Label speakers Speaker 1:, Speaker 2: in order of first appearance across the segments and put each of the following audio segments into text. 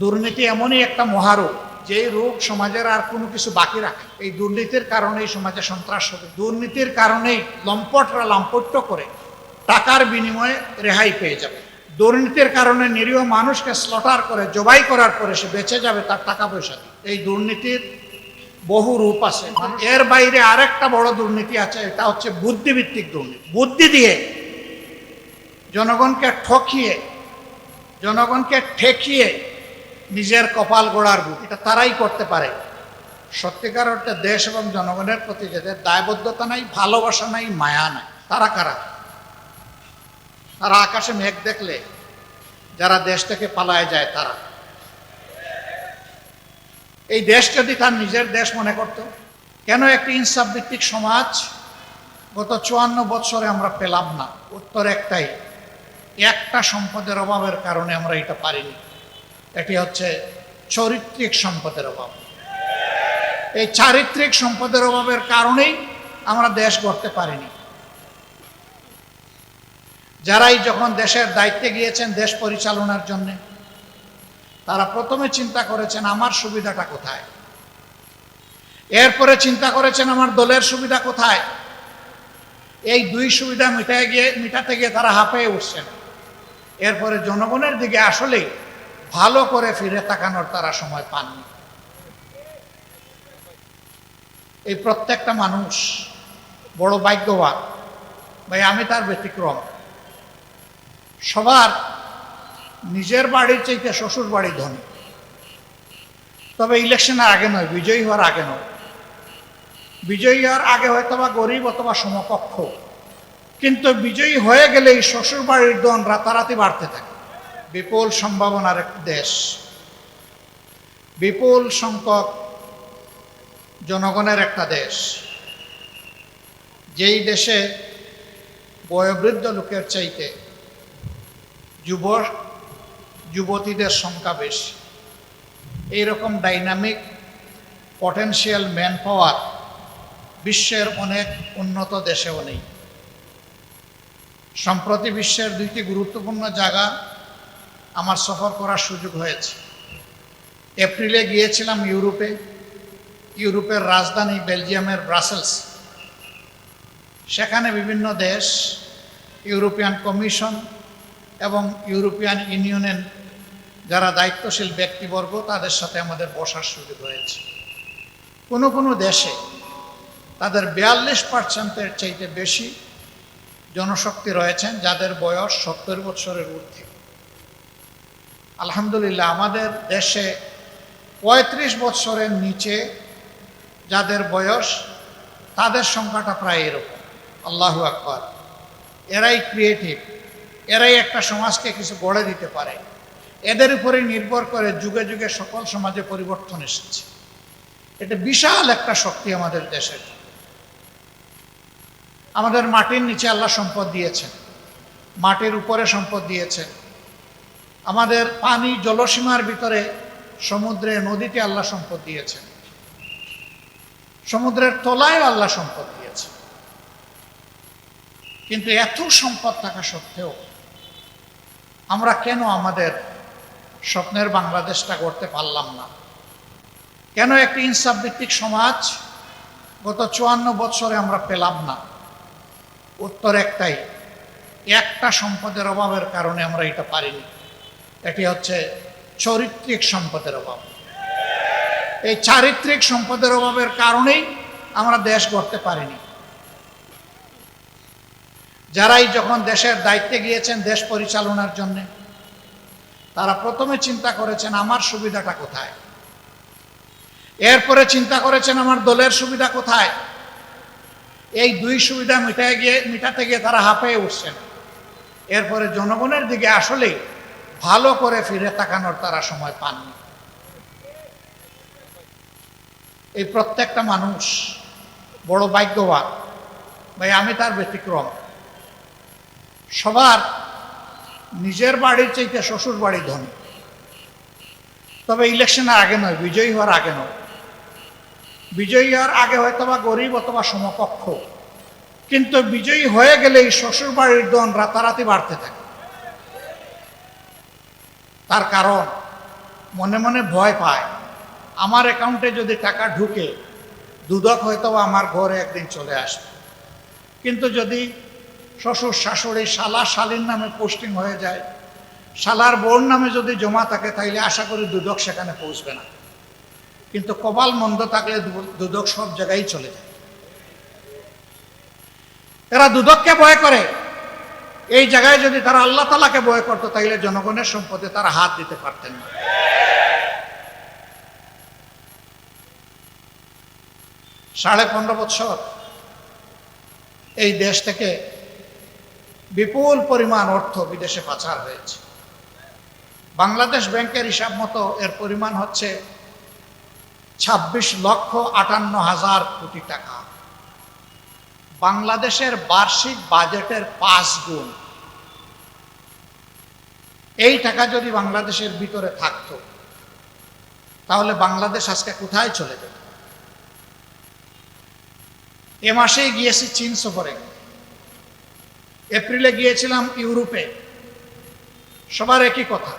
Speaker 1: দুর্নীতি এমনই একটা মহারোগ, যে রোগ সমাজের আর কোনো কিছু বাকি রাখে। এই দুর্নীতির কারণেই সমাজে সন্ত্রাস হবে, দুর্নীতির কারণেই লম্পটরা লাম্পট্য করে টাকার বিনিময়ে রেহাই পেয়ে যাবে, দুর্নীতির কারণে নিরীহ মানুষকে স্লটার করে জবাই করার পরে সে বেঁচে যাবে তার টাকা পয়সা দিয়ে। এই দুর্নীতির বহু রূপ আছে। এর বাইরে আরেকটা বড় দুর্নীতি আছে, এটা হচ্ছে বুদ্ধিভিত্তিক দুর্নীতি। বুদ্ধি দিয়ে জনগণকে ঠেকিয়ে নিজের কপাল গড়ার বুদ্ধি, এটা তারাই করতে পারে। সত্যিকার অর্থে দেশ এবং জনগণের প্রতি যাদের দায়বদ্ধতা নাই, ভালোবাসা নাই, মায়া নাই, তারা কারা? তারা আকাশে মেঘ দেখলে যারা দেশ থেকে পালায় যায় তারা। এই দেশ যদি তার নিজের দেশ মনে করত, কেন একটি ইনসাফ ভিত্তিক সমাজ গত 54 বছরে আমরা পেলাম না? উত্তর একটাই, একটা সম্পদের অভাবের কারণে আমরা এটা পারিনি। এটি হচ্ছে চারিত্রিক সম্পদের অভাব। এই চারিত্রিক সম্পদের অভাবের কারণেই আমরা দেশ গড়তে পারিনি। যারাই যখন দেশের দায়িত্বে গিয়েছেন দেশ পরিচালনার জন্য, তারা প্রথমে চিন্তা করেছেন আমার সুবিধাটা কোথায়, এরপরে চিন্তা করেছেন আমার দলের সুবিধা কোথায়। এই দুই সুবিধা মিটাতে গিয়ে তারা হাঁপিয়ে উঠছেন। এরপরে জনগণের দিকে আসলেই ভালো করে ফিরে তাকানোর তারা সময় পাননি। এই প্রত্যেকটা মানুষ বড় ভাগ্যবান ভাই, আমি তার ব্যতিক্রম। সবার নিজের বাড়ির চাইতে শ্বশুর বাড়ি ধনী, তবে ইলেকশনের আগে নয়, বিজয়ী হওয়ার আগে নয়। বিজয়ী হওয়ার আগে হয়তো বা গরিব অথবা সমকক্ষ, কিন্তু বিজয়ী হয়ে গেলেই শ্বশুর বাড়ির ধন রাতারাতি বাড়তে থাকে। বিপুল সম্ভাবনার একটি দেশ, বিপুল সংখ্যক জনগণের একটা দেশ, যেই দেশে বয়োবৃদ্ধ লোকের চাইতে যুবতীদের সংখ্যা বেশি। এইরকম ডাইনামিক পটেনশিয়াল ম্যান পাওয়ার বিশ্বের অনেক উন্নত দেশেও নেই। সম্প্রতি বিশ্বের দুইটি গুরুত্বপূর্ণ জায়গা আমার সফর করার সুযোগ হয়েছে। এপ্রিলে গিয়েছিলাম ইউরোপের রাজধানী বেলজিয়ামের ব্রাসেলস। সেখানে বিভিন্ন দেশ, ইউরোপিয়ান কমিশন এবং ইউরোপিয়ান ইউনিয়নের যারা দায়িত্বশীল ব্যক্তিবর্গ, তাদের সাথে আমাদের বসার সুযোগ হয়েছে। কোনো কোনো দেশে তাদের 42%-এর চাইতে বেশি জনশক্তি রয়েছেন যাদের বয়স 70 বছরের ঊর্ধ্বে। আলহামদুলিল্লাহ, আমাদের দেশে 35 বছরের নিচে যাদের বয়স, তাদের সংখ্যাটা প্রায় এরকম। আল্লাহু আকবার। এরাই ক্রিয়েটিভ, এরাই একটা সমাজকে কিছু গড়ে দিতে পারে। এদের উপরে নির্ভর করে যুগে যুগে সকল সমাজে পরিবর্তন এসেছে। এটা বিশাল একটা শক্তি আমাদের দেশের। আমাদের মাটির নিচে আল্লাহ সম্পদ দিয়েছেন, মাটির উপরে সম্পদ দিয়েছেন। আমাদের পানি জলসীমার ভিতরে সমুদ্রে, নদীতে আল্লাহ সম্পদ দিয়েছেন। সমুদ্রের তলায় আল্লাহ সম্পদ দিয়েছেন। কিন্তু এত সম্পদ থাকা সত্ত্বেও আমরা কেন আমাদের স্বপ্নের বাংলাদেশটা গড়তে পারলাম না? কেন একটি ইনসাফ ভিত্তিক সমাজ গত 54 বছরে আমরা পেলাম না? উত্তর একটাই, একটা সম্পদের অভাবের কারণে আমরা এটা পারিনি। এটি হচ্ছে চারিত্রিক সম্পদের অভাব। এই চারিত্রিক সম্পদের অভাবের কারণেই আমরা দেশ গড়তে পারিনি। যারাই যখন দেশের দায়িত্বে গিয়েছেন দেশ পরিচালনার জন্য, তারা প্রথমে চিন্তা করেছেন আমার সুবিধাটা কোথায়, এরপরে চিন্তা করেছেন আমার দলের সুবিধা কোথায়। এই দুই সুবিধা মিটাতে গিয়ে তারা হাঁপিয়ে উঠছেন। এরপরে জনগণের দিকে আসলেই ভালো করে ফিরে তাকানোর তারা সময় পাননি। এই প্রত্যেকটা মানুষ বড় ভাগ্যবান ভাই, আমি তার ব্যতিক্রম। সবার নিজের বাড়ির চাইতে শ্বশুর বাড়ি ধনী, তবে ইলেকশনের আগে নয়, বিজয়ী হওয়ার আগে নয়। বিজয়ী হওয়ার আগে হয়তো বা গরিব অথবা সমকক্ষ, কিন্তু বিজয়ী হয়ে গেলেই শ্বশুর বাড়ির ধন রাতারাতি বাড়তে থাকে। তার কারণ মনে মনে ভয় পায়, আমার অ্যাকাউন্টে যদি টাকা ঢুকে দুদক হয়তো আমার ঘরে একদিন চলে আসবে, কিন্তু যদি শ্বশুর শাশুড়ি শালা শালীর নামে পোস্টিং হয়ে যায়, শালার বোন নামে যদি জমা থাকে, তাইলে আশা করি দুদক সেখানে পৌঁছবে না। কিন্তু কপাল মন্দ থাকলে দুদক সব জায়গায় চলে যায়। এরা দুদককে ভয় করে। এই জায়গায় যদি তারা আল্লাহ তাআলাকে ভয় করতো, তাইলে জনগণের সম্পদে তারা হাত দিতে পারতেন না। 15.5 বছর এই দেশ থেকে বিপুল পরিমাণ অর্থ বিদেশে পাচার হয়েছে। বাংলাদেশ ব্যাংকের হিসাব মতো এর পরিমাণ হচ্ছে 26,58,000 কোটি টাকা। বাংলাদেশের বার্ষিক বাজেটের 5 গুণ। এই টাকা যদি বাংলাদেশের ভিতরে থাকতো, তাহলে বাংলাদেশ আজকে কোথায় চলে যেত? এ মাসেই গিয়েছি চীন সফরে, এপ্রিলে গিয়েছিলাম ইউরোপে। সবার একই কথা,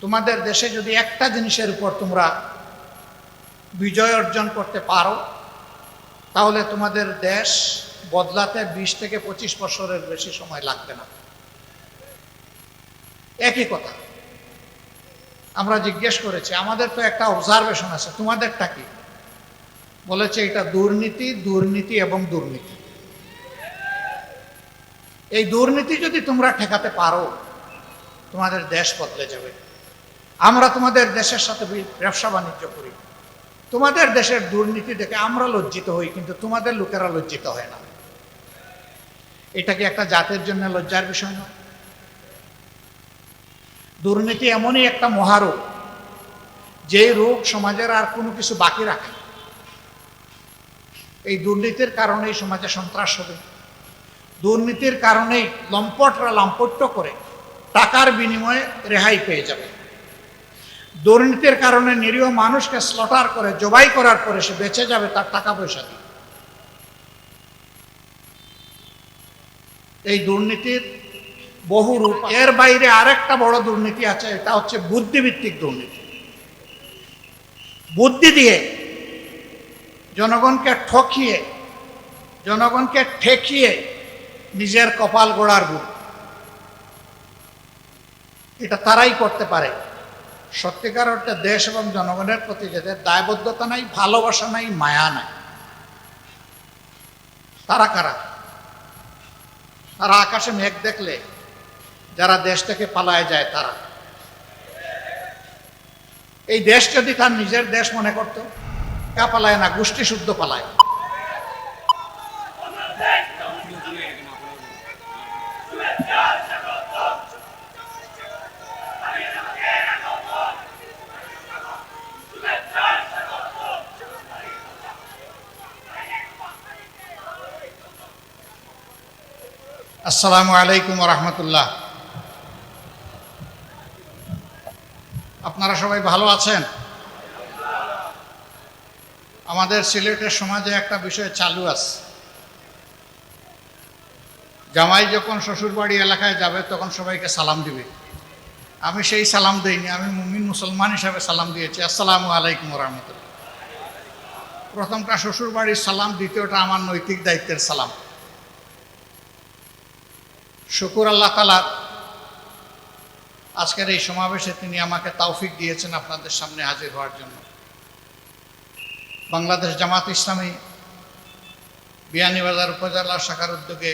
Speaker 1: তোমাদের দেশে যদি একটা জিনিসের উপর তোমরা বিজয় অর্জন করতে পারো, তাহলে তোমাদের দেশ বদলাতে 20 থেকে 25 বছরের বেশি সময় লাগবে না। একই কথা। আমরা জিজ্ঞেস করেছি, আমাদের তো একটা অবজারভেশন আছে, তোমাদেরটা কি? বলেছে এটা দুর্নীতি, দুর্নীতি এবং দুর্নীতি। এই দুর্নীতি যদি তোমরা ঠেকাতে পারো, তোমাদের দেশ বদলে যাবে। আমরা তোমাদের দেশের সাথে ব্যবসা বাণিজ্য করি, তোমাদের দেশের দুর্নীতি দেখে আমরা লজ্জিত হই, কিন্তু তোমাদের লোকেরা লজ্জিত হয় না। এটা কি একটা জাতির জন্য লজ্জার বিষয় নয়? দুর্নীতি এমনই একটা মহারোগ, যে রোগ সমাজের আর কোনো কিছু বাকি রাখে না। এই দুর্নীতির কারণেই সমাজে সন্ত্রাস হবে, দুর্নীতির কারণেই লম্পটরা লাম্পট্য করে টাকার বিনিময়ে রেহাই পেয়ে যাবে। দুর্নীতির কারণে নিরীহ মানুষকে স্লটার করে জবাই করার পরে সে বেঁচে যাবে তার টাকা পয়সা দিয়ে। এই দুর্নীতির বহু রূপ। এর বাইরে আরেকটা বড় দুর্নীতি আছে, এটা হচ্ছে বুদ্ধিভিত্তিক দুর্নীতি। বুদ্ধি দিয়ে জনগণকে ঠকিয়ে, জনগণকে ঠেকিয়ে নিজের কপাল গোড়ার গুণ। এটা তারাই করতে পারে সত্যিকার অর্থে দেশ এবং জনগণের প্রতি যাদের দায়বদ্ধতা নাই, ভালোবাসা নাই, মায়া নাই। তারা কারা? তারা আকাশে মেঘ দেখলে যারা দেশ থেকে পালায় যায় তারা। এই দেশ যদি তার নিজের দেশ মনে করতো, কা পালায় না, গোষ্ঠী শুদ্ধ পালায়। আসসালামু আলাইকুম ওয়া রাহমাতুল্লাহ। আপনারা সবাই ভালো আছেন? আমাদের সিলেটের সমাজে একটা বিষয় চালু আছে, জামাই যখন শ্বশুরবাড়ি এলাকায় যাবে তখন সবাইকে সালাম দিবে। আমি সেই সালাম দেইনি, আমি মুমিন মুসলমান হিসাবে সালাম দিয়েছি, আসসালামু আলাইকুম ওয়া রাহমাতুল্লাহ। প্রথমটা শ্বশুরবাড়ির সালাম, দ্বিতীয়টা আমার নৈতিক দায়িত্বের সালাম। শুকুর আল্লাহ তাআলার, আজকের এই সমাবেশে তিনি আমাকে তৌফিক দিয়েছেন আপনাদের সামনে হাজির হওয়ার জন্য। বাংলাদেশ জামাত ইসলামী বিয়ানীবাজার উপজেলা শাখার উদ্যোগে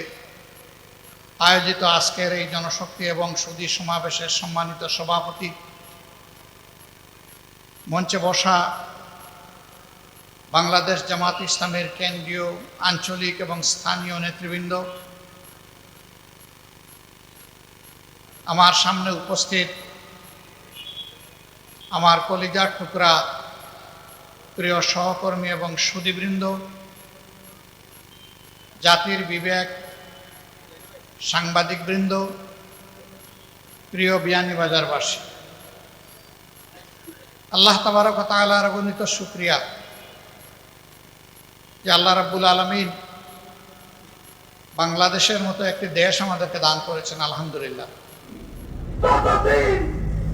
Speaker 1: আয়োজিত আজকের এই জনশক্তি এবং সুধী সমাবেশের সম্মানিত সভাপতি, মঞ্চে বসা বাংলাদেশ জামাত ইসলামের কেন্দ্রীয়, আঞ্চলিক এবং স্থানীয় নেতৃবৃন্দ, আমার সামনে উপস্থিত আমার কলিজার টুকরা প্রিয় সহকর্মী এবং সুধীবৃন্দ, জাতির বিবেক, সাংবাদিকবৃন্দ, প্রিয় বিয়ানীবাজারবাসী, আল্লাহ তাবারক ওয়া তাআলার অগণিত শুকরিয়া যে আল্লাহ রাব্বুল আলামিন বাংলাদেশের মতো একটি দেশ আমাদেরকে দান করেছেন। আলহামদুলিল্লাহ।